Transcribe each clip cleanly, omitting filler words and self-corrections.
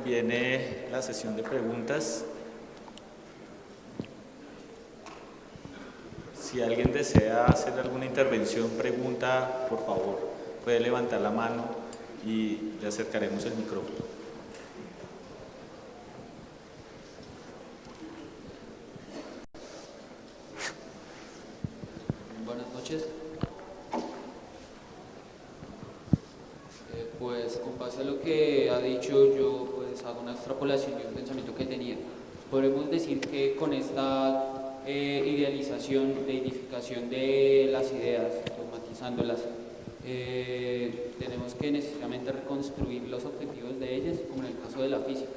Viene la sesión de preguntas. Si alguien desea hacer alguna intervención, pregunta, por favor, puede levantar la mano y le acercaremos el micrófono. Buenas noches. Pues con base a lo que ha dicho, yo pues hago una extrapolación y un pensamiento que tenía. Podemos decir que con esta idealización, deificación de las ideas, dogmatizándolas, tenemos que necesariamente reconstruir los objetivos de ellas, como en el caso de la física.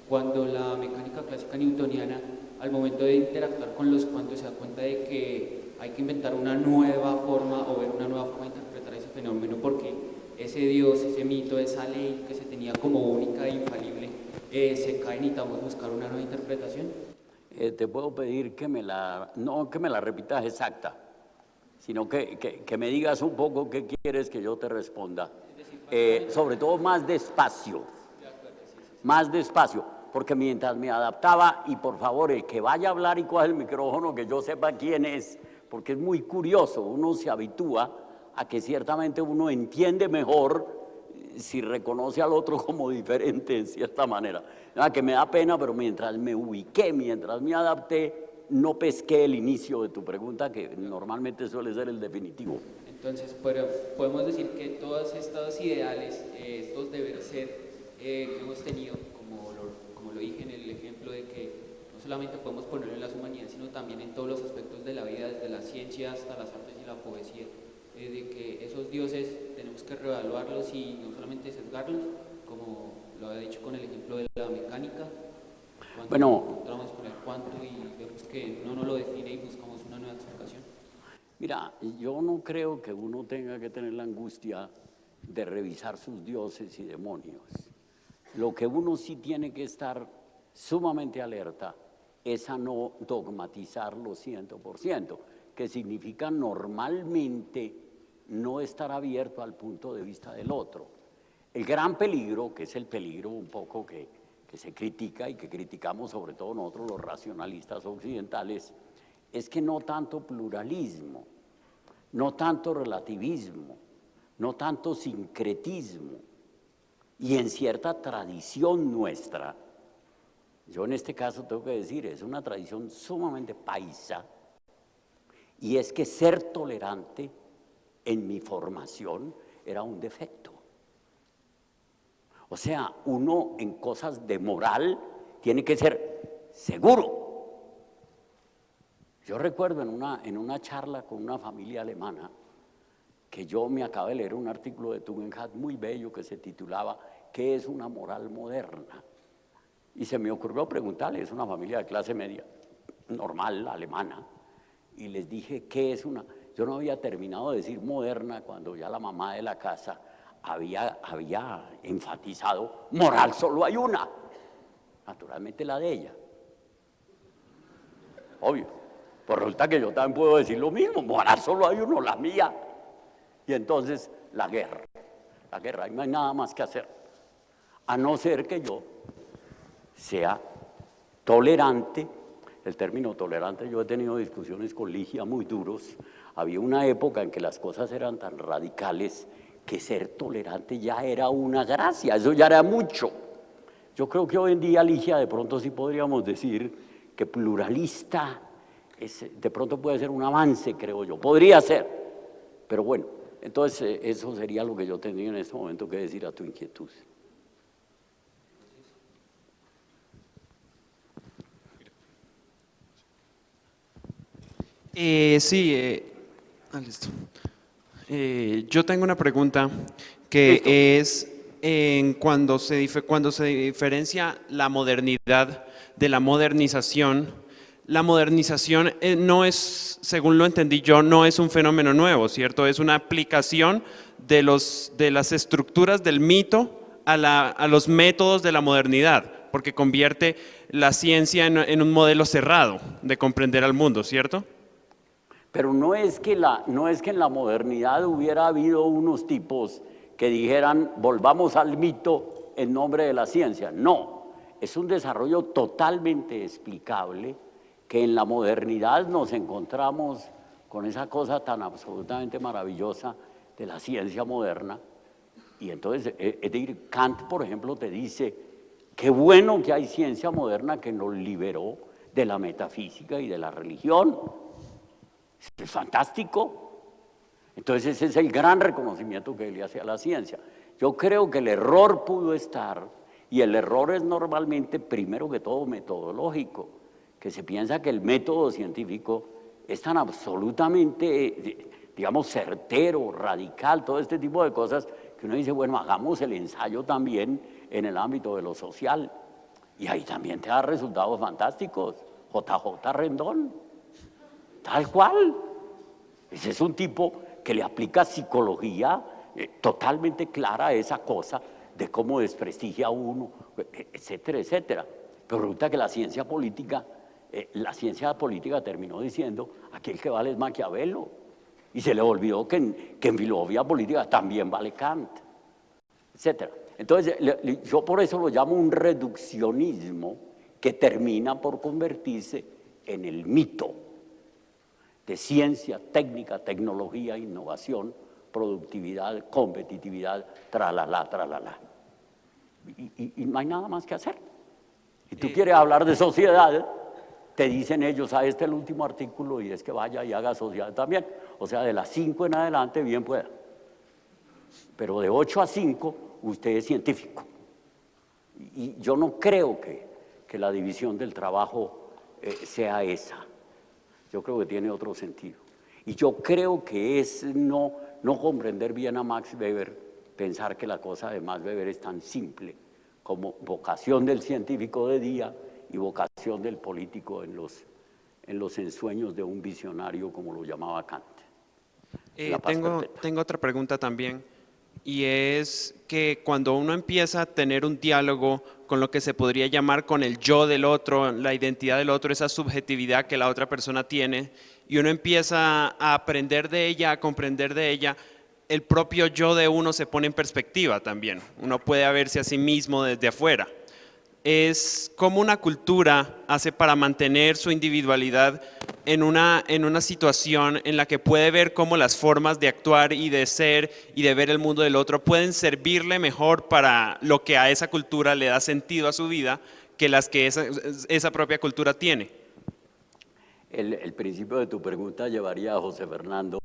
Cuando la mecánica clásica newtoniana, al momento de interactuar con los cuantos, se da cuenta de que hay que inventar una nueva forma o ver una nueva forma de interpretar ese fenómeno, porque ese Dios, ese mito, esa ley que se tenía como única e infalible, se cae y necesitamos buscar una nueva interpretación. Te puedo pedir que no que me la repitas exacta, sino que me digas un poco qué quieres que yo te responda. Sobre todo más despacio, más despacio, porque mientras me adaptaba, y por favor, el que vaya a hablar y coja el micrófono, que yo sepa quién es, porque es muy curioso, uno se habitúa a que ciertamente uno entiende mejor si reconoce al otro como diferente en cierta manera. Que me da pena, pero mientras me ubiqué, mientras me adapté, no pesqué el inicio de tu pregunta, que normalmente suele ser el definitivo. Entonces, podemos decir que todos estos ideales, estos deberes ser que hemos tenido, como lo dije en el ejemplo de que no solamente podemos ponerlo en las humanidades, sino también en todos los aspectos de la vida, desde la ciencia hasta las artes y la poesía, de que esos dioses tenemos que reevaluarlos y no solamente sesgarlos, como lo había dicho con el ejemplo de la mecánica, cuando encontramos con el cuanto y vemos que no nos lo define y buscamos una nueva explicación. Mira, yo no creo que uno tenga que tener la angustia de revisar sus dioses y demonios. Lo que uno sí tiene que estar sumamente alerta es a no dogmatizarlo 100%, que significa normalmente no estar abierto al punto de vista del otro. El gran peligro, que es el peligro un poco que se critica y que criticamos sobre todo nosotros los racionalistas occidentales, es que no tanto pluralismo, no tanto relativismo, no tanto sincretismo, y en cierta tradición nuestra, yo en este caso tengo que decir, es una tradición sumamente paisa, y es que ser tolerante en mi formación era un defecto. O sea, uno en cosas de moral tiene que ser seguro. Yo recuerdo en una charla con una familia alemana que yo me acabé de leer un artículo de Tugendhat muy bello que se titulaba ¿Qué es una moral moderna? Y se me ocurrió preguntarle, es una familia de clase media, normal, alemana, y les dije, ¿qué es una? Yo no había terminado de decir moderna cuando ya la mamá de la casa había enfatizado, moral solo hay una, naturalmente la de ella. Obvio, pues resulta que yo también puedo decir lo mismo, moral solo hay uno, la mía. Y entonces la guerra, ahí no hay nada más que hacer, a no ser que yo sea tolerante. El término tolerante, yo he tenido discusiones con Ligia muy duros. Había una época en que las cosas eran tan radicales que ser tolerante ya era una gracia, eso ya era mucho. Yo creo que hoy en día, Ligia, de pronto sí podríamos decir que pluralista de pronto puede ser un avance, creo yo, podría ser, pero bueno, entonces eso sería lo que yo tendría en este momento que decir a tu inquietud. Listo. Yo tengo una pregunta que Listo. es cuando se diferencia la modernidad de la modernización. La modernización no es, según lo entendí yo, no es un fenómeno nuevo, ¿cierto? Es una aplicación de las estructuras del mito a los métodos de la modernidad, porque convierte la ciencia en un modelo cerrado de comprender al mundo, ¿cierto? Pero no es que en la modernidad hubiera habido unos tipos que dijeran, volvamos al mito en nombre de la ciencia. No, es un desarrollo totalmente explicable que en la modernidad nos encontramos con esa cosa tan absolutamente maravillosa de la ciencia moderna. Y entonces, es decir, Kant, por ejemplo, te dice, qué bueno que hay ciencia moderna que nos liberó de la metafísica y de la religión. Es fantástico. Entonces, ese es el gran reconocimiento que él le hace a la ciencia. Yo creo que el error pudo estar, y el error es normalmente, primero que todo, metodológico, que se piensa que el método científico es tan absolutamente, digamos, certero, radical, todo este tipo de cosas, que uno dice, bueno, hagamos el ensayo también en el ámbito de lo social. Y ahí también te da resultados fantásticos. JJ Rendón, tal cual. Ese es un tipo que le aplica psicología totalmente clara a esa cosa de cómo desprestigia a uno, etcétera, etcétera. Pero resulta que la ciencia política terminó diciendo, aquel que vale es Maquiavelo. Y se le olvidó que en filosofía política también vale Kant, etcétera. Entonces, yo por eso lo llamo un reduccionismo que termina por convertirse en el mito de ciencia, técnica, tecnología, innovación, productividad, competitividad, tralala, tralala. Y no hay nada más que hacer. Si tú quieres hablar de sociedad, te dicen ellos, este es el último artículo y es que vaya y haga sociedad también. O sea, de las 5 en adelante, bien pueda. Pero de 8 a 5, usted es científico. Y yo no creo que la división del trabajo sea esa. Yo creo que tiene otro sentido. Y yo creo que es no comprender bien a Max Weber, pensar que la cosa de Max Weber es tan simple como vocación del científico de día y vocación del político en los ensueños de un visionario, como lo llamaba Kant. Tengo otra pregunta también, y es que cuando uno empieza a tener un diálogo con lo que se podría llamar con el yo del otro, la identidad del otro, esa subjetividad que la otra persona tiene, y uno empieza a aprender de ella, a comprender de ella, el propio yo de uno se pone en perspectiva también. Uno puede verse a sí mismo desde afuera. Es como una cultura hace para mantener su individualidad en una situación en la que puede ver cómo las formas de actuar y de ser y de ver el mundo del otro pueden servirle mejor para lo que a esa cultura le da sentido a su vida que las que esa propia cultura tiene. El principio de tu pregunta llevaría a José Fernando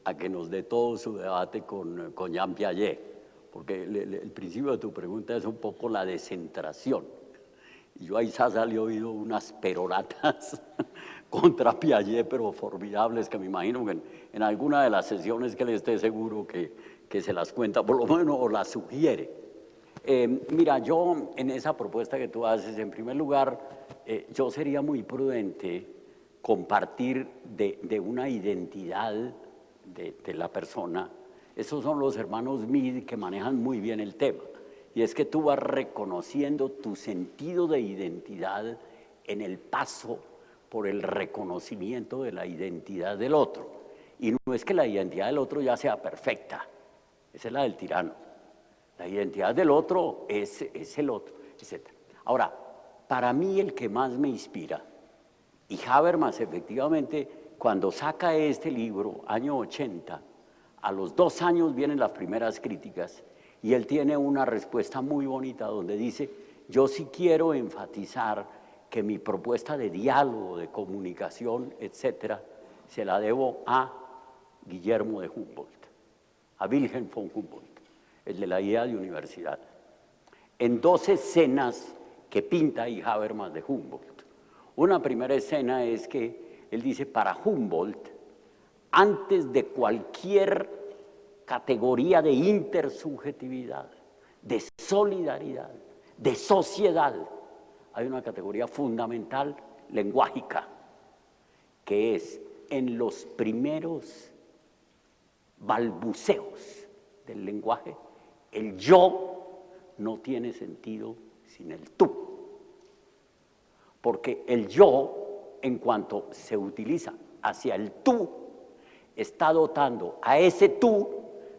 a que nos dé todo su debate con Jean Piaget. Porque el principio de tu pregunta es un poco la descentración. Y yo ahí le he oído unas peroratas contra Piaget, pero formidables, que me imagino que en alguna de las sesiones que le esté seguro que se las cuenta, por lo menos, o las sugiere. Mira, yo en esa propuesta que tú haces, en primer lugar, yo sería muy prudente compartir de una identidad de la persona. Esos son los hermanos Mead que manejan muy bien el tema. Y es que tú vas reconociendo tu sentido de identidad en el paso por el reconocimiento de la identidad del otro. Y no es que la identidad del otro ya sea perfecta, esa es la del tirano. La identidad del otro es el otro, etc. Ahora, para mí el que más me inspira, y Habermas efectivamente, cuando saca este libro, año 80, a los 2 años vienen las primeras críticas y él tiene una respuesta muy bonita donde dice, yo sí quiero enfatizar que mi propuesta de diálogo, de comunicación, etcétera, se la debo a Guillermo de Humboldt, a Wilhelm von Humboldt, el de la idea de universidad. En 2 escenas que pinta ahí Habermas de Humboldt. Una primera escena es que él dice, para Humboldt, antes de cualquier categoría de intersubjetividad, de solidaridad, de sociedad, hay una categoría fundamental lenguágica, que es en los primeros balbuceos del lenguaje, el yo no tiene sentido sin el tú. Porque el yo, en cuanto se utiliza hacia el tú, está dotando a ese tú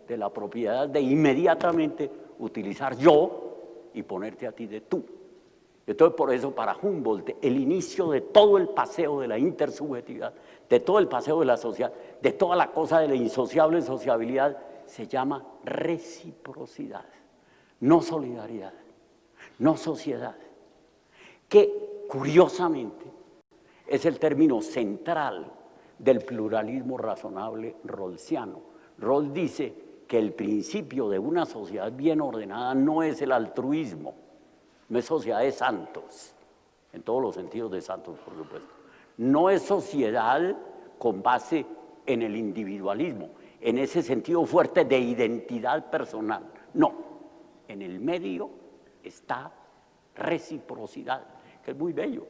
de la propiedad de inmediatamente utilizar yo y ponerte a ti de tú. Entonces, por eso, para Humboldt, el inicio de todo el paseo de la intersubjetividad, de todo el paseo de la sociedad, de toda la cosa de la insociable sociabilidad, se llama reciprocidad, no solidaridad, no sociedad, que curiosamente es el término central del pluralismo razonable rawlsiano. Rawls dice que el principio de una sociedad bien ordenada no es el altruismo, no es sociedad de santos, en todos los sentidos de santos, por supuesto. No es sociedad con base en el individualismo, en ese sentido fuerte de identidad personal. No, en el medio está reciprocidad, que es muy bello.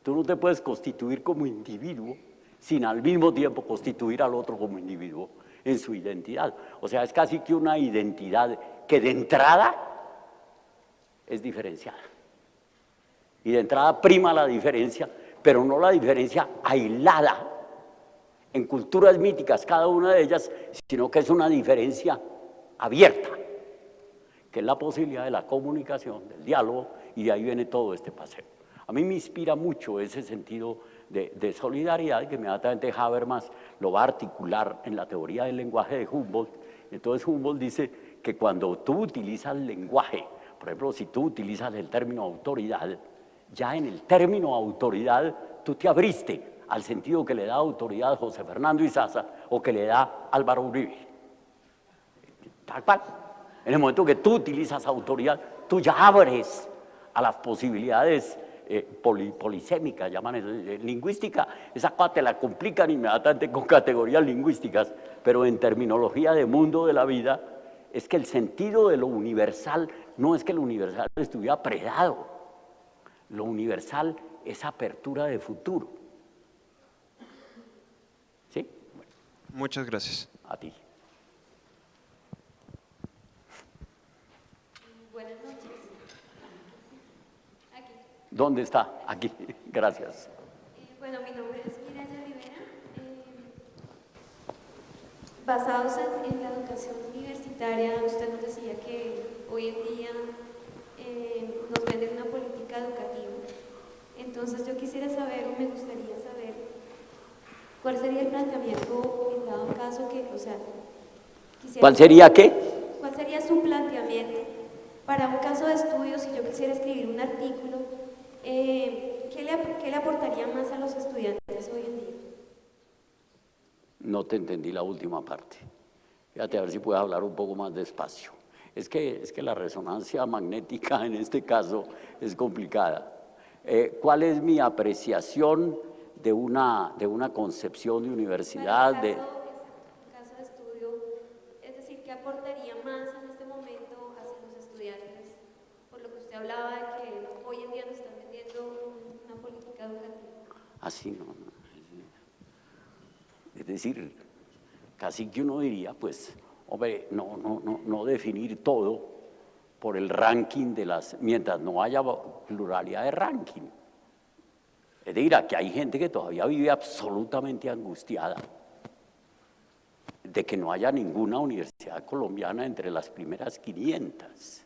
Tú no te puedes constituir como individuo sin al mismo tiempo constituir al otro como individuo en su identidad. O sea, es casi que una identidad que de entrada es diferenciada. Y de entrada prima la diferencia, pero no la diferencia aislada en culturas míticas, cada una de ellas, sino que es una diferencia abierta, que es la posibilidad de la comunicación, del diálogo, y de ahí viene todo este paseo. A mí me inspira mucho ese sentido de solidaridad, que inmediatamente Habermas lo va a articular en la teoría del lenguaje de Humboldt. Entonces Humboldt dice que cuando tú utilizas lenguaje, por ejemplo, si tú utilizas el término autoridad, ya en el término autoridad tú te abriste al sentido que le da autoridad José Fernando Izaza o que le da Álvaro Uribe. Tal cual. En el momento que tú utilizas autoridad, tú ya abres a las posibilidades polisémicas, llaman eso, lingüística. Esa cosa te la complican inmediatamente con categorías lingüísticas, pero en terminología de mundo de la vida, es que el sentido de lo universal no es que lo universal estuviera predado. Lo universal es apertura de futuro. ¿Sí? Bueno. Muchas gracias. A ti. Buenas noches. Aquí. ¿Dónde está? Aquí. Gracias. Bueno, mi nombre es Mireya Rivera. Basados en la educación universitaria, usted nos decía que hoy en día nos venden una política educativa. Entonces yo quisiera saber, o me gustaría saber, ¿cuál sería el planteamiento en dado caso que, o sea, ¿Cuál sería qué? ¿Cuál sería su planteamiento para un caso de estudio si yo quisiera escribir un artículo? ¿Qué le aportaría más a los estudiantes hoy en día? No te entendí la última parte. Fíjate a ver si puedes hablar un poco más despacio. Es que la resonancia magnética en este caso es complicada. ¿Cuál es mi apreciación de una concepción de universidad? Para un caso de estudio, es decir, ¿qué aportaría más en este momento hacia los estudiantes? Por lo que usted hablaba de que hoy en día nos están vendiendo una política educativa. Así no. Es decir, casi que uno diría, pues, hombre, no definir todo por el ranking de las, mientras no haya pluralidad de ranking. Es decir, aquí hay gente que todavía vive absolutamente angustiada de que no haya ninguna universidad colombiana entre las primeras 500.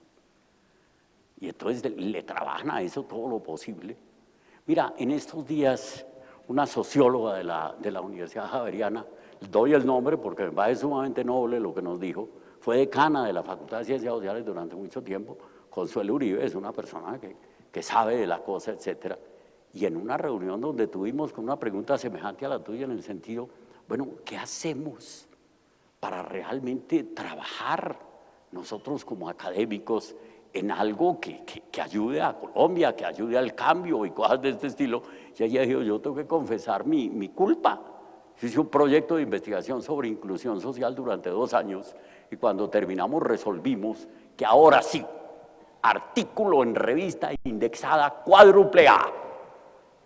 Y entonces le trabajan a eso todo lo posible. Mira, en estos días, una socióloga de la Universidad Javeriana, doy el nombre porque me parece sumamente noble lo que nos dijo, fue decana de la Facultad de Ciencias Sociales durante mucho tiempo, Consuelo Uribe, es una persona que sabe de la cosa, etcétera. Y en una reunión donde tuvimos con una pregunta semejante a la tuya en el sentido, bueno, ¿qué hacemos para realmente trabajar nosotros como académicos en algo que ayude a Colombia, que ayude al cambio y cosas de este estilo? Y ella dijo, yo tengo que confesar mi culpa. Hice un proyecto de investigación sobre inclusión social durante 2 años y cuando terminamos resolvimos que ahora sí, artículo en revista indexada cuádruple A.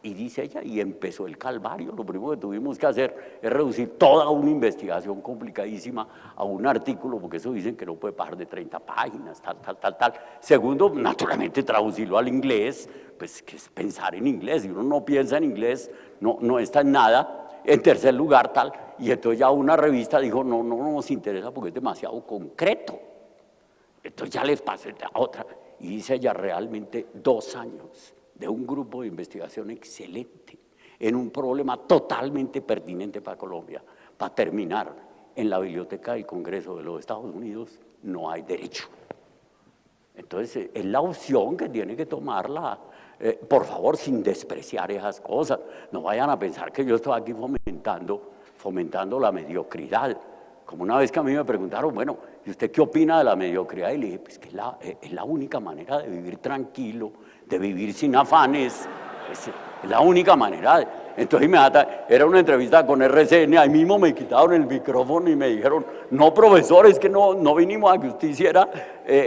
Y dice ella, y empezó el calvario. Lo primero que tuvimos que hacer es reducir toda una investigación complicadísima a un artículo, porque eso dicen que no puede pasar de 30 páginas, tal. Segundo, naturalmente traducirlo al inglés, pues que es pensar en inglés. Si uno no piensa en inglés, no está en nada. En tercer lugar, tal. Y entonces ya una revista dijo, no nos interesa porque es demasiado concreto. Entonces ya les pasé a otra. y hice ya realmente 2 años de un grupo de investigación excelente en un problema totalmente pertinente para Colombia. Para terminar, en la Biblioteca del Congreso de los Estados Unidos no hay derecho. Entonces, es la opción que tiene que tomarla, por favor, sin despreciar esas cosas. No vayan a pensar que yo estoy aquí fomentando la mediocridad. Como una vez que a mí me preguntaron, bueno, ¿y usted qué opina de la mediocridad? Y le dije, pues que es la única manera de vivir tranquilo, de vivir sin afanes, es la única manera. Entonces era una entrevista con RCN, ahí mismo me quitaron el micrófono y me dijeron, no, profesor, es que no vinimos a que usted hiciera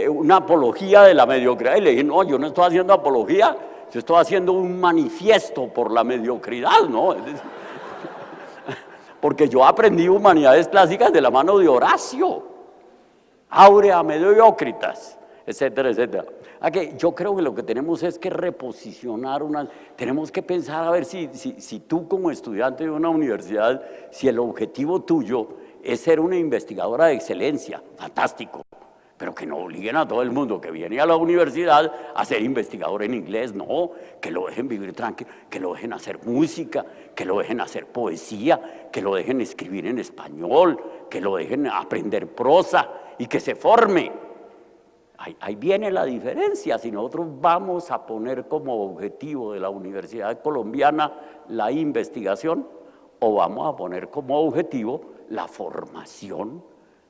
una apología de la mediocridad. Y le dije, no, yo no estoy haciendo apología, yo estoy haciendo un manifiesto por la mediocridad, ¿no? Porque yo aprendí humanidades clásicas de la mano de Horacio, Áurea Mediocritas, etcétera, etcétera. Aquí, yo creo que lo que tenemos es que reposicionar tenemos que pensar a ver si tú como estudiante de una universidad, si el objetivo tuyo es ser una investigadora de excelencia, fantástico, pero que no obliguen a todo el mundo que viene a la universidad a ser investigador en inglés, no, que lo dejen vivir tranquilo, que lo dejen hacer música, que lo dejen hacer poesía, que lo dejen escribir en español, que lo dejen aprender prosa y que se forme. Ahí viene la diferencia, si nosotros vamos a poner como objetivo de la Universidad Colombiana la investigación o vamos a poner como objetivo la formación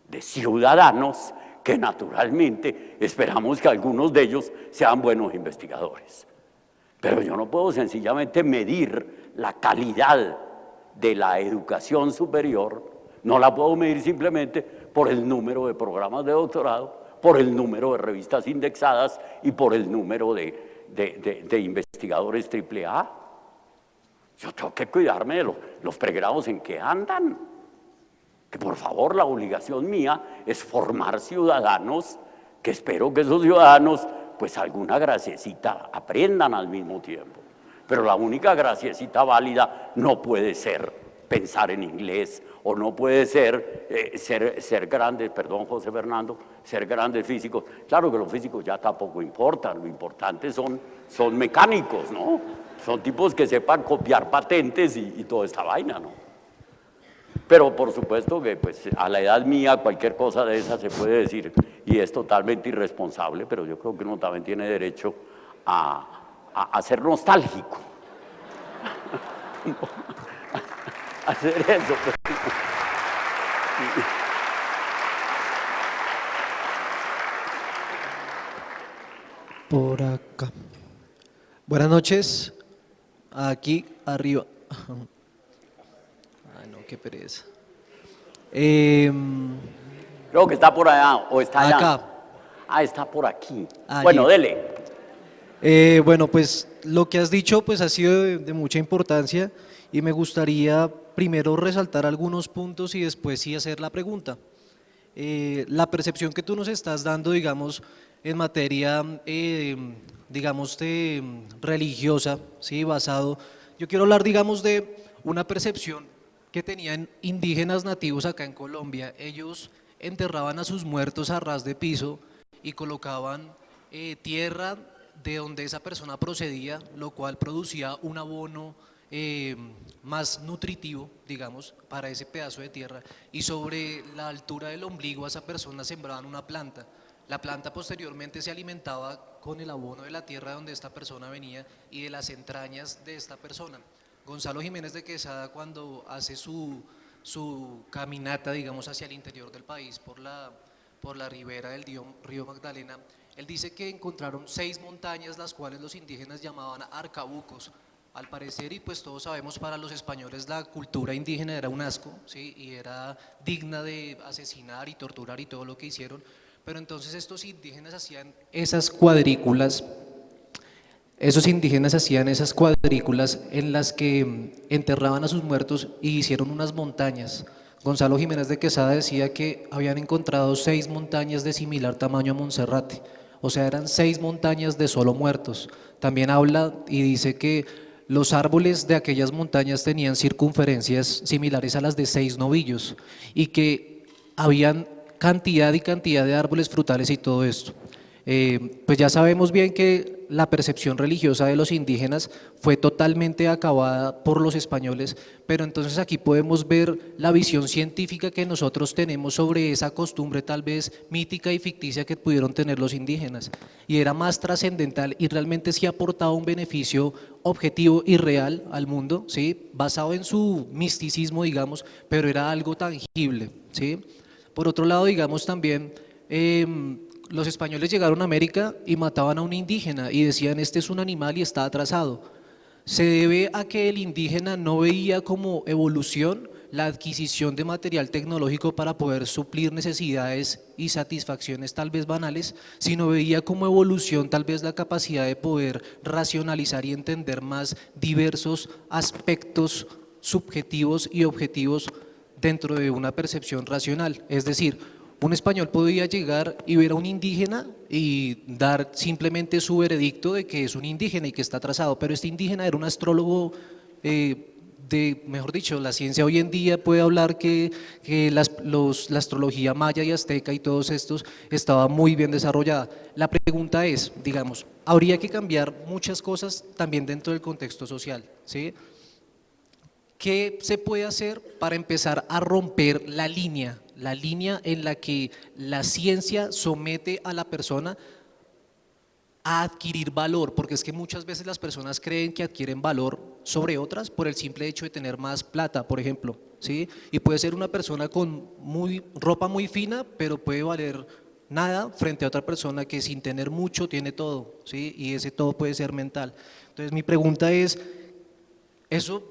de ciudadanos que naturalmente esperamos que algunos de ellos sean buenos investigadores. Pero yo no puedo sencillamente medir la calidad de la educación superior, no la puedo medir simplemente por el número de programas de doctorado, por el número de revistas indexadas y por el número de investigadores AAA. Yo tengo que cuidarme de los pregrados en que andan. Que por favor, la obligación mía es formar ciudadanos, que espero que esos ciudadanos, pues alguna graciecita aprendan al mismo tiempo. Pero la única graciecita válida no puede ser pensar en inglés, o no puede ser ser grandes, perdón José Fernando, ser grandes físicos. Claro que los físicos ya tampoco importan, lo importante son mecánicos, ¿no? Son tipos que sepan copiar patentes y toda esta vaina, ¿no? Pero por supuesto que pues a la edad mía cualquier cosa de esa se puede decir y es totalmente irresponsable, pero yo creo que uno también tiene derecho a ser nostálgico. Hacer eso. Por acá. Buenas noches. Aquí arriba. Ay, no, qué pereza. Creo que está por allá o está allá. Acá. Ah, está por aquí. Allí. Bueno, dele. Bueno, pues lo que has dicho pues ha sido de mucha importancia y me gustaría primero resaltar algunos puntos y después sí hacer la pregunta. La percepción que tú nos estás dando, digamos, en materia, digamos, religiosa, ¿sí? Yo quiero hablar, digamos, de una percepción que tenían indígenas nativos acá en Colombia. Ellos enterraban a sus muertos a ras de piso y colocaban tierra de donde esa persona procedía, lo cual producía un abono más nutritivo, digamos, para ese pedazo de tierra, y sobre la altura del ombligo a esa persona sembraban una planta. La planta posteriormente se alimentaba con el abono de la tierra donde esta persona venía y de las entrañas de esta persona. Gonzalo Jiménez de Quesada, cuando hace su caminata, digamos, hacia el interior del país por la ribera del río Magdalena, él dice que encontraron 6 montañas, las cuales los indígenas llamaban arcabucos. Al parecer, y pues todos sabemos, para los españoles la cultura indígena era un asco, ¿sí? Y era digna de asesinar y torturar y todo lo que hicieron, pero entonces estos indígenas hacían esas cuadrículas, en las que enterraban a sus muertos y hicieron unas montañas. Gonzalo Jiménez de Quesada decía que habían encontrado 6 montañas de similar tamaño a Monserrate, o sea, eran 6 montañas de solo muertos. También habla y dice que los árboles de aquellas montañas tenían circunferencias similares a las de 6 novillos y que habían cantidad y cantidad de árboles frutales y todo esto. Pues ya sabemos bien que la percepción religiosa de los indígenas fue totalmente acabada por los españoles, pero entonces aquí podemos ver la visión científica que nosotros tenemos sobre esa costumbre tal vez mítica y ficticia que pudieron tener los indígenas, y era más trascendental y realmente sí aportaba un beneficio objetivo y real al mundo, ¿sí? Basado en su misticismo, digamos, pero era algo tangible, ¿sí? Por otro lado, digamos también, los españoles llegaron a América y mataban a un indígena y decían, este es un animal y está atrasado. Se debe a que el indígena no veía como evolución la adquisición de material tecnológico para poder suplir necesidades y satisfacciones tal vez banales, sino veía como evolución tal vez la capacidad de poder racionalizar y entender más diversos aspectos subjetivos y objetivos dentro de una percepción racional. Es decir, un español podía llegar y ver a un indígena y dar simplemente su veredicto de que es un indígena y que está atrasado, pero este indígena era un astrólogo mejor dicho, la ciencia hoy en día puede hablar que la astrología maya y azteca y todos estos estaba muy bien desarrollada. La pregunta es, digamos, habría que cambiar muchas cosas también dentro del contexto social, ¿sí? ¿Qué se puede hacer para empezar a romper la línea en la que la ciencia somete a la persona a adquirir valor? Porque es que muchas veces las personas creen que adquieren valor sobre otras por el simple hecho de tener más plata, por ejemplo, ¿sí? Y puede ser una persona con ropa muy fina, pero puede valer nada frente a otra persona que sin tener mucho tiene todo, ¿sí? Y ese todo puede ser mental. Entonces mi pregunta es, eso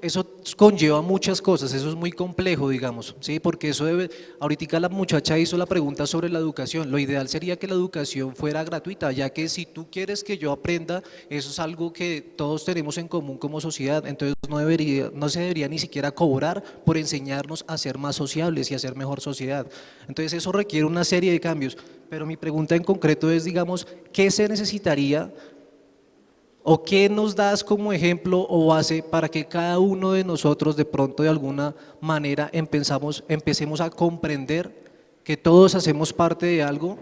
conlleva muchas cosas, eso es muy complejo, digamos, ¿sí? Porque eso debe, ahorita la muchacha hizo la pregunta sobre la educación, lo ideal sería que la educación fuera gratuita, ya que si tú quieres que yo aprenda, eso es algo que todos tenemos en común como sociedad, entonces no se debería ni siquiera cobrar por enseñarnos a ser más sociables y a ser mejor sociedad. Entonces eso requiere una serie de cambios, pero mi pregunta en concreto es, digamos, ¿qué se necesitaría o qué nos das como ejemplo o base para que cada uno de nosotros de pronto de alguna manera empecemos a comprender que todos hacemos parte de algo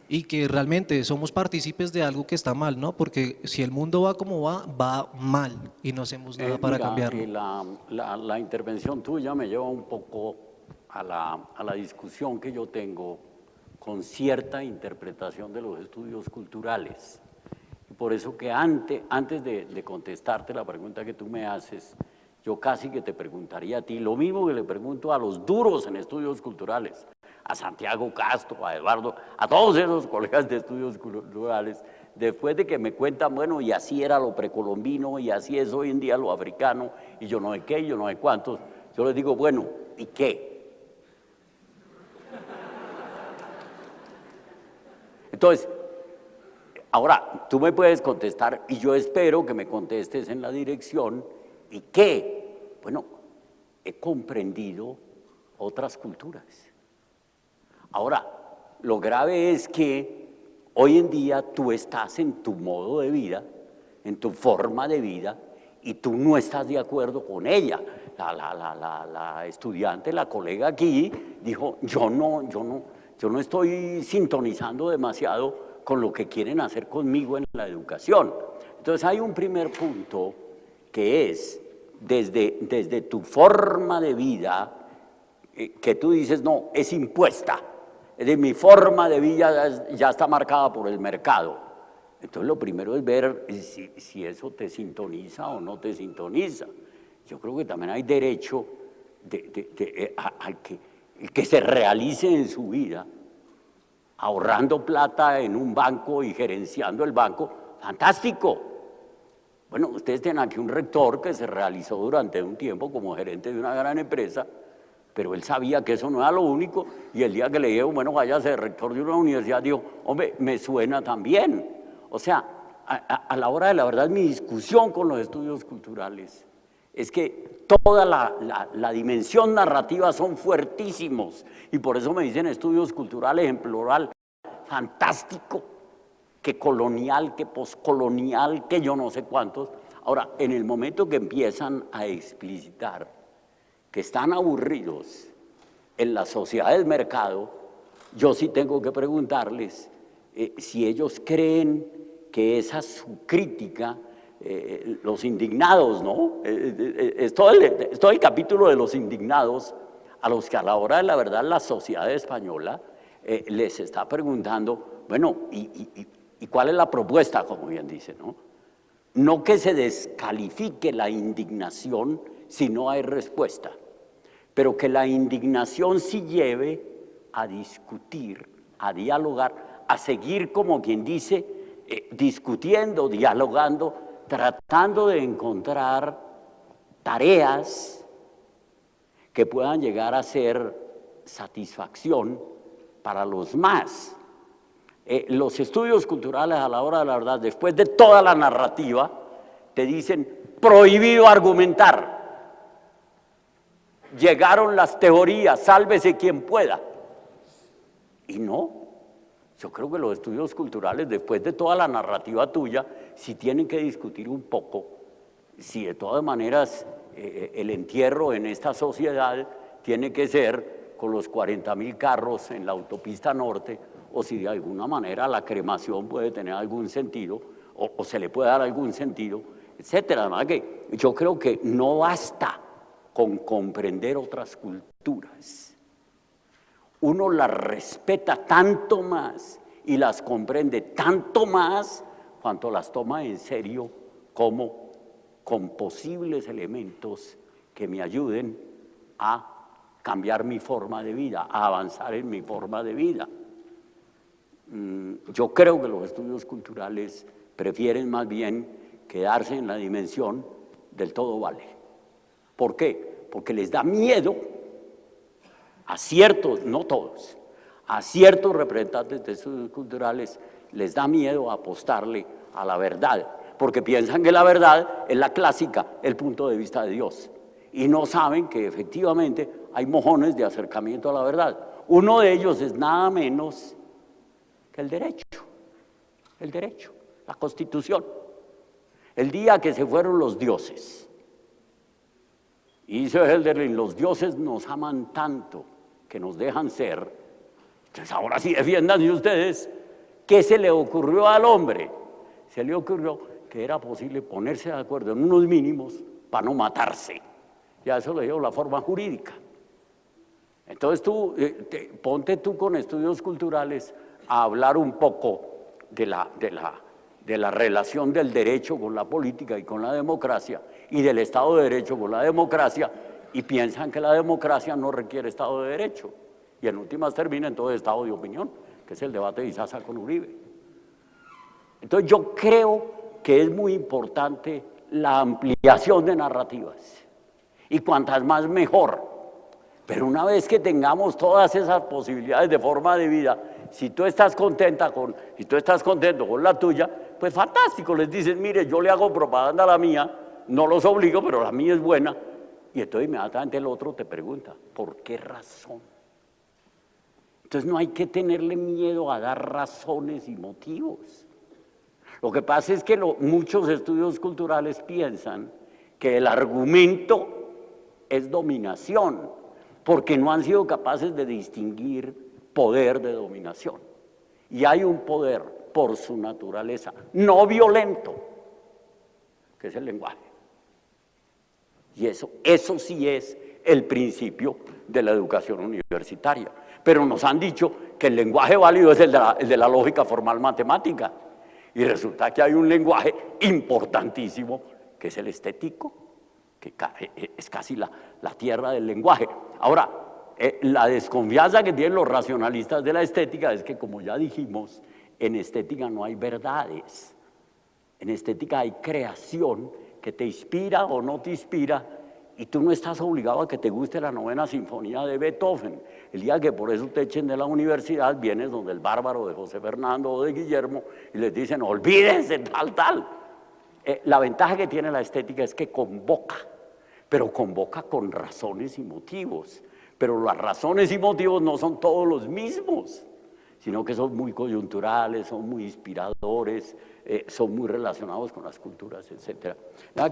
y que realmente somos partícipes de algo que está mal, ¿no? Porque si el mundo va como va mal y no hacemos nada para Mira, cambiarlo. la intervención tuya me lleva un poco a la discusión que yo tengo con cierta interpretación de los estudios culturales. Y por eso que antes de contestarte la pregunta que tú me haces, yo casi que te preguntaría a ti lo mismo que le pregunto a los duros en estudios culturales, a Santiago Castro, a Eduardo, a todos esos colegas de estudios culturales, después de que me cuentan, bueno, y así era lo precolombino, y así es hoy en día lo africano, y yo no sé qué, y yo no sé cuántos, yo les digo, bueno, ¿y qué? Entonces, ahora, tú me puedes contestar, y yo espero que me contestes en la dirección, ¿y qué? Bueno, he comprendido otras culturas. Ahora, lo grave es que hoy en día tú estás en tu modo de vida, en tu forma de vida, y tú no estás de acuerdo con ella. La estudiante, la colega aquí, dijo, yo no estoy sintonizando demasiado con lo que quieren hacer conmigo en la educación. Entonces hay un primer punto que es, desde tu forma de vida, que tú dices, no, es impuesta, es decir, mi forma de vida ya está marcada por el mercado. Entonces lo primero es ver si eso te sintoniza o no te sintoniza. Yo creo que también hay derecho a que se realice en su vida, ahorrando plata en un banco y gerenciando el banco, fantástico. Bueno, ustedes tienen aquí un rector que se realizó durante un tiempo como gerente de una gran empresa, pero él sabía que eso no era lo único, y el día que le dije, bueno, váyase de rector de una universidad, dijo, hombre, me suena también. O sea, a la hora de la verdad, mi discusión con los estudios culturales es que toda la dimensión narrativa son fuertísimos, y por eso me dicen estudios culturales en plural, fantástico, que colonial, que poscolonial, que yo no sé cuántos. Ahora, en el momento que empiezan a explicitar que están aburridos en la sociedad del mercado, yo sí tengo que preguntarles si ellos creen que esa es su crítica, los indignados, ¿no? Es todo el capítulo de los indignados, a los que a la hora de la verdad la sociedad española les está preguntando, bueno, ¿y cuál es la propuesta? Como bien dice, ¿no? No que se descalifique la indignación si no hay respuesta, pero que la indignación sí lleve a discutir, a dialogar, a seguir, como quien dice, discutiendo, dialogando, tratando de encontrar tareas que puedan llegar a ser satisfacción para los más. Los estudios culturales a la hora de la verdad, después de toda la narrativa, te dicen prohibido argumentar. Llegaron las teorías, sálvese quien pueda. Y no, yo creo que los estudios culturales, después de toda la narrativa tuya, sí tienen que discutir un poco si de todas maneras el entierro en esta sociedad tiene que ser con los 40.000 carros en la autopista norte, o si de alguna manera la cremación puede tener algún sentido, o se le puede dar algún sentido, etcétera. Además que yo creo que no basta con comprender otras culturas. Uno las respeta tanto más y las comprende tanto más cuanto las toma en serio como con posibles elementos que me ayuden a cambiar mi forma de vida, a avanzar en mi forma de vida. Yo creo que los estudios culturales prefieren más bien quedarse en la dimensión del todo vale. ¿Por qué? Porque les da miedo a ciertos, no todos, a ciertos representantes de estudios culturales les da miedo apostarle a la verdad, porque piensan que la verdad es la clásica, el punto de vista de Dios, y no saben que efectivamente hay mojones de acercamiento a la verdad. Uno de ellos es nada menos que el derecho, la Constitución. El día que se fueron los dioses, y dice Hölderlin, los dioses nos aman tanto que nos dejan ser. Entonces ahora sí defiéndanse ustedes. ¿Qué se le ocurrió al hombre? Se le ocurrió que era posible ponerse de acuerdo en unos mínimos para no matarse. Ya eso le dio la forma jurídica. Entonces tú, ponte tú con estudios culturales a hablar un poco de la relación del derecho con la política y con la democracia, y del Estado de Derecho con la democracia, y piensan que la democracia no requiere Estado de Derecho, y en últimas termina en todo Estado de opinión, que es el debate de Izaza con Uribe. Entonces yo creo que es muy importante la ampliación de narrativas, y cuantas más mejor, pero una vez que tengamos todas esas posibilidades de forma de vida, si tú estás contento con la tuya, pues fantástico, les dices, mire, yo le hago propaganda a la mía, no los obligo, pero la mía es buena, y entonces inmediatamente el otro te pregunta, ¿por qué razón? Entonces no hay que tenerle miedo a dar razones y motivos. Lo que pasa es que muchos estudios culturales piensan que el argumento es dominación, porque no han sido capaces de distinguir poder de dominación. Y hay un poder por su naturaleza no violento, que es el lenguaje. Y eso sí es el principio de la educación universitaria. Pero nos han dicho que el lenguaje válido es el de la lógica formal matemática. Y resulta que hay un lenguaje importantísimo, que es el estético, que es casi la tierra del lenguaje. Ahora, la desconfianza que tienen los racionalistas de la estética es que, como ya dijimos, en estética no hay verdades. En estética hay creación que te inspira o no te inspira, y tú no estás obligado a que te guste la 9ª Sinfonía de Beethoven. El día que por eso te echen de la universidad, vienes donde el bárbaro de José Fernando o de Guillermo y les dicen, olvídense tal. La ventaja que tiene la estética es que convoca, pero convoca con razones y motivos. Pero las razones y motivos no son todos los mismos, sino que son muy coyunturales, son muy inspiradores, son muy relacionados con las culturas, etc.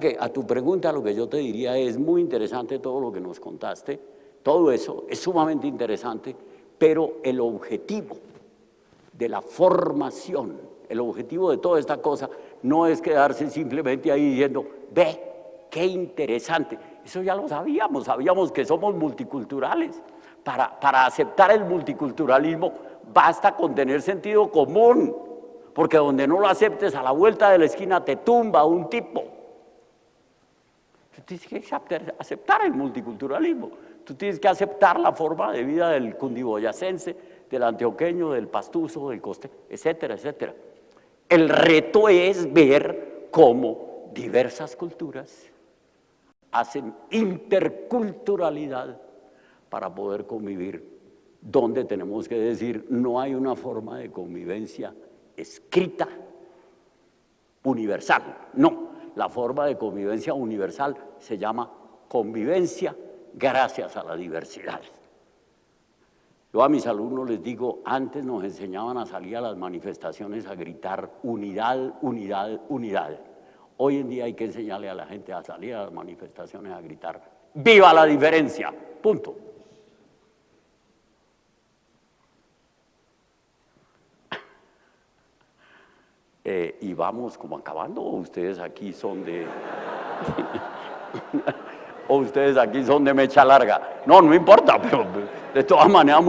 Que a tu pregunta lo que yo te diría es muy interesante todo lo que nos contaste, todo eso es sumamente interesante, pero el objetivo de la formación. El objetivo de toda esta cosa no es quedarse simplemente ahí diciendo, ve, qué interesante. Eso ya lo sabíamos, sabíamos que somos multiculturales. Para aceptar el multiculturalismo basta con tener sentido común, porque donde no lo aceptes, a la vuelta de la esquina te tumba un tipo. Tú tienes que aceptar el multiculturalismo, tú tienes que aceptar la forma de vida del cundiboyacense, del antioqueño, del pastuso, del costeño, etcétera, etcétera. El reto es ver cómo diversas culturas hacen interculturalidad para poder convivir, donde tenemos que decir, no hay una forma de convivencia escrita universal, no. La forma de convivencia universal se llama convivencia gracias a la diversidad. Yo a mis alumnos les digo, antes nos enseñaban a salir a las manifestaciones a gritar unidad, unidad, unidad. Hoy en día hay que enseñarle a la gente a salir a las manifestaciones a gritar, ¡viva la diferencia! Punto. Y vamos como acabando, o ustedes aquí son de... o ustedes aquí son de mecha larga. No, no importa, pero de todas maneras,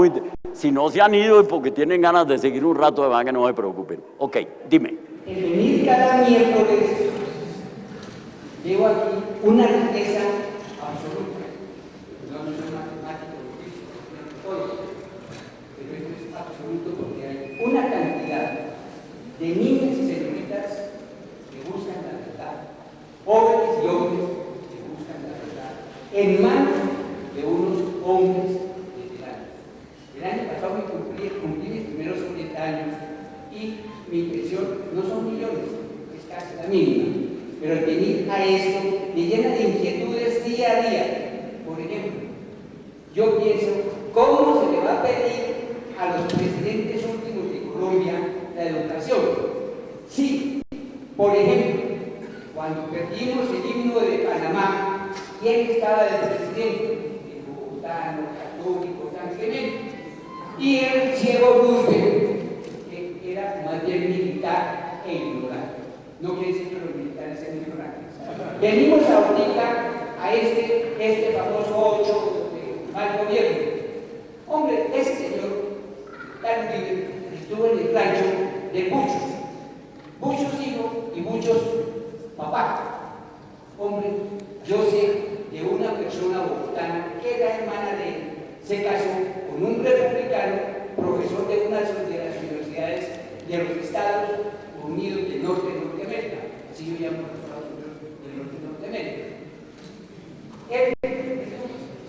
si no se han ido es porque tienen ganas de seguir un rato, de verdad que no se preocupen. Ok, dime. El venir cada miércoles, llevo aquí una riqueza absoluta. No soy matemático, físico, pero esto es absoluto porque hay una cantidad de niñas y señoritas que buscan la verdad, jóvenes y hombres que buscan la verdad, en manos de unos hombres veteranos. El año pasado me cumplí mis primeros 70 años y mi impresión no son millones, es casi la mínima, pero al venir a esto me llena de inquietudes día a día. Por ejemplo, yo pienso, ¿cómo se le va a pedir a los presidentes últimos de Colombia la educación? Sí, por ejemplo, cuando perdimos el himno de Panamá, ¿quién estaba de presidente? El bogotano, católico, tan clemente. Y el ciego Roosevelt, que era más bien militar e ignorante. No quiere decir que los militares sean ignorantes. Venimos ahorita a este famoso 8 de mal gobierno. Hombre, ese señor, tan libre, estuvo en el rancho de Buchos hijo y Buchos papá. Hombre, yo sé de una persona bogotana que era hermana de él, se casó con un republicano, profesor de una de las universidades de los Estados Unidos del Norte de Norteamérica, así yo llamo los Estados Unidos del Norte de Norteamérica. Él,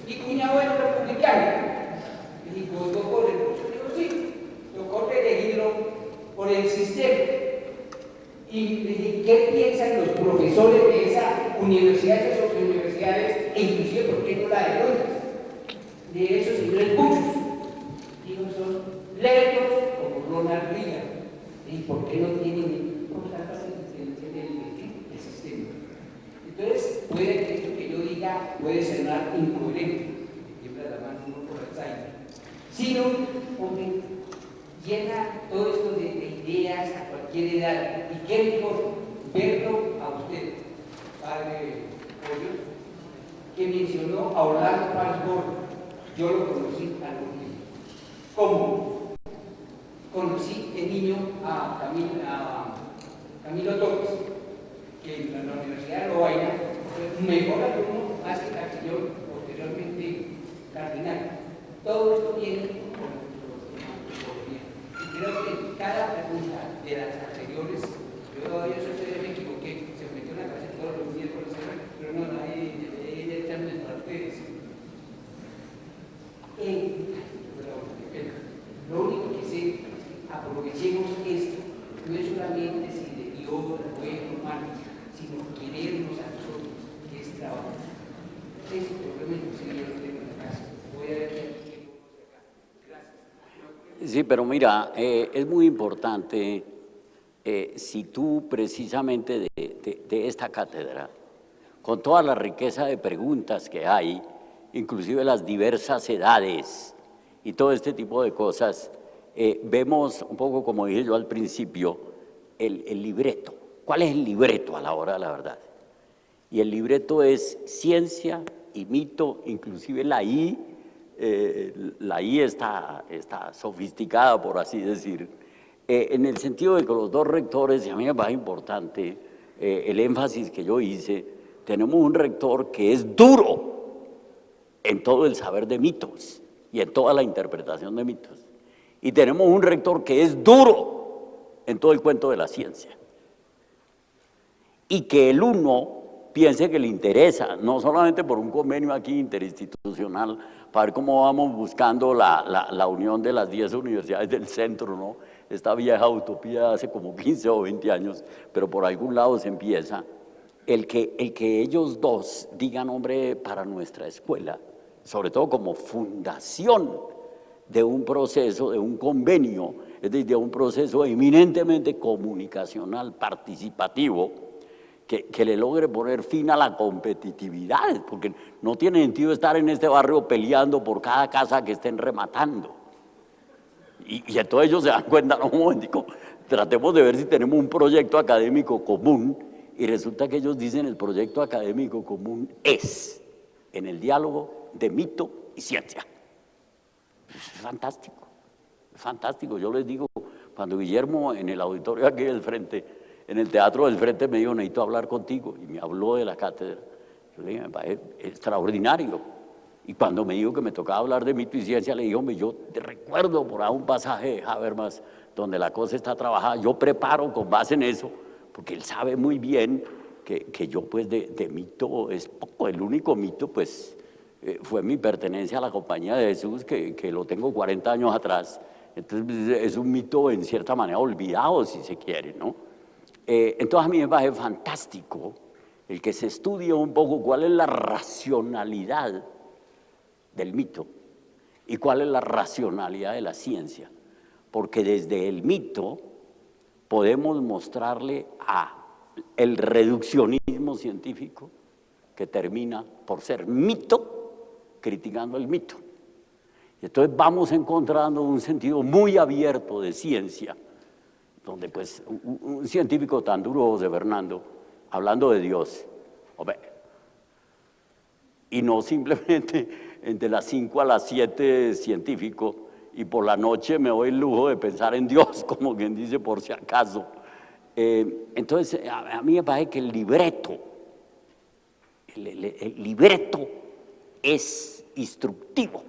mi cuñado era republicano, y votó por el Buchos, digo sí, tocó elegirlo por el sistema. Y le dije, ¿qué piensan los profesores de esa universidad, de esas universidades, e inclusive, ¿por qué no la de Londres? De esos señores Buchos. Digo, son lerdos como Ronald Reagan. ¿Y por qué no tienen el sistema? Entonces, puede que esto que yo diga puede sonar incoherente, siempre la mano uno por Alzheimer, sino porque llena todo esto de ideas a cualquier edad. Y qué mejor verlo a usted, padre Hoyos, que mencionó a Orlando Páez Borges. Yo lo conocí algún día. ¿Cómo? Conocí de niño a Camilo Torres, que en la Universidad de Lovaina fue mejor alumno, más que canciller, posteriormente cardinal. Todo esto viene con y creo que cada pregunta de las anteriores, yo sé que me equivoqué, se metió en la clase todos los miércoles, pero no, hay exámenes para ustedes. Lo único que sé, aprovechemos esto, no es solamente si de Dios, bueno o malo, sino querernos a nosotros, que es trabajo. Ese problema es que yo lo tengo en la casa. Voy a ver qué gracias. Sí, pero mira, es muy importante, si tú precisamente de esta cátedra, con toda la riqueza de preguntas que hay, inclusive las diversas edades y todo este tipo de cosas, vemos un poco, como dije yo al principio, el libreto. ¿Cuál es el libreto a la hora de la verdad? Y el libreto es ciencia y mito, inclusive la I está sofisticada, por así decir, en el sentido de que los dos rectores, y a mí me parece importante el énfasis que yo hice, tenemos un rector que es duro en todo el saber de mitos y en toda la interpretación de mitos. Y tenemos un rector que es duro en todo el cuento de la ciencia. Y que el uno piense que le interesa, no solamente por un convenio aquí interinstitucional, para ver cómo vamos buscando la unión de las 10 universidades del centro, ¿no? Esta vieja utopía de hace como 15 o 20 años, pero por algún lado se empieza. El que ellos dos digan, hombre, para nuestra escuela, sobre todo como fundación de un proceso, de un convenio, es decir, de un proceso eminentemente comunicacional, participativo, que le logre poner fin a la competitividad, porque no tiene sentido estar en este barrio peleando por cada casa que estén rematando. Y entonces ellos se dan cuenta, no, un momentico, tratemos de ver si tenemos un proyecto académico común, y resulta que ellos dicen el proyecto académico común es en el diálogo de mito y ciencia. Es fantástico, es fantástico. Yo les digo, cuando Guillermo en el auditorio aquí del frente, en el teatro del frente me dijo, necesito hablar contigo, y me habló de la cátedra. Yo le dije, me parece extraordinario. Y cuando me dijo que me tocaba hablar de mito y ciencia, le dije, hombre, yo te recuerdo por ahí un pasaje de Habermas donde la cosa está trabajada, yo preparo con base en eso, porque él sabe muy bien que yo pues de mito es poco, el único mito pues fue mi pertenencia a la Compañía de Jesús, que lo tengo 40 años atrás. Entonces es un mito en cierta manera olvidado, si se quiere, ¿no? Entonces a mí me parece fantástico el que se estudie un poco cuál es la racionalidad del mito y cuál es la racionalidad de la ciencia, porque desde el mito podemos mostrarle el reduccionismo científico que termina por ser mito, criticando el mito. Y entonces vamos encontrando un sentido muy abierto de ciencia, donde pues un científico tan duro, José Fernando, hablando de Dios, hombre, y no simplemente de las 5 a las 7 científico, y por la noche me doy el lujo de pensar en Dios, como quien dice por si acaso. Entonces a mí me parece que el libreto es instructivo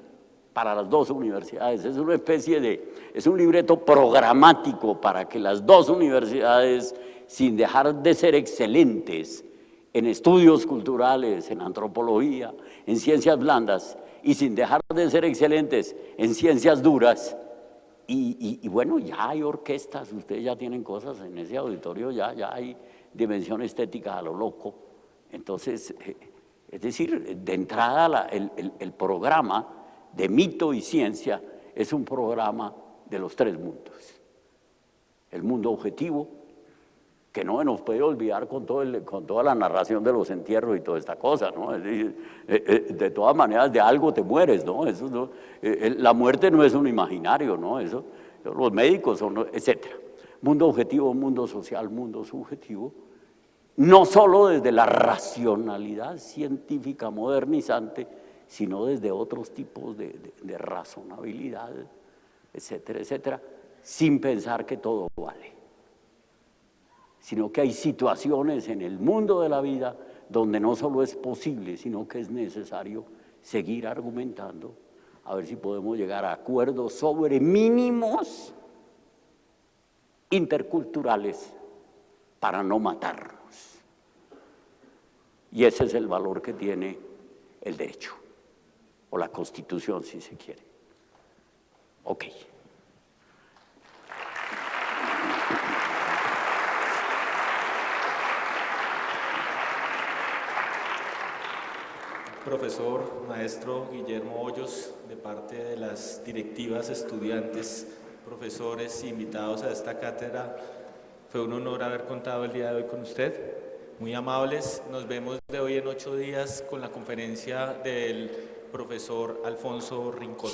para las dos universidades, es una especie es un libreto programático para que las dos universidades, sin dejar de ser excelentes en estudios culturales, en antropología, en ciencias blandas, y sin dejar de ser excelentes en ciencias duras, y bueno, ya hay orquestas, ustedes ya tienen cosas en ese auditorio, ya hay dimensión estética a lo loco. Entonces, es decir, de entrada el programa de mito y ciencia es un programa de los tres mundos. El mundo objetivo, que no nos puede olvidar con toda la narración de los entierros y toda esta cosa, ¿no? Es decir, de todas maneras, de algo te mueres, ¿no? Eso no, la muerte no es un imaginario, ¿no? Eso, los médicos son, etcétera. Mundo objetivo, mundo social, mundo subjetivo, no solo desde la racionalidad científica modernizante, sino desde otros tipos de razonabilidad, etcétera, etcétera, sin pensar que todo vale, sino que hay situaciones en el mundo de la vida donde no solo es posible, sino que es necesario seguir argumentando, a ver si podemos llegar a acuerdos sobre mínimos interculturales para no matarnos. Y ese es el valor que tiene el derecho, o la Constitución, si se quiere. Ok. Profesor, maestro Guillermo Hoyos, de parte de las directivas, estudiantes, profesores invitados a esta cátedra, fue un honor haber contado el día de hoy con usted. Muy amables, nos vemos de hoy en 8 días con la conferencia del profesor Alfonso Rincón.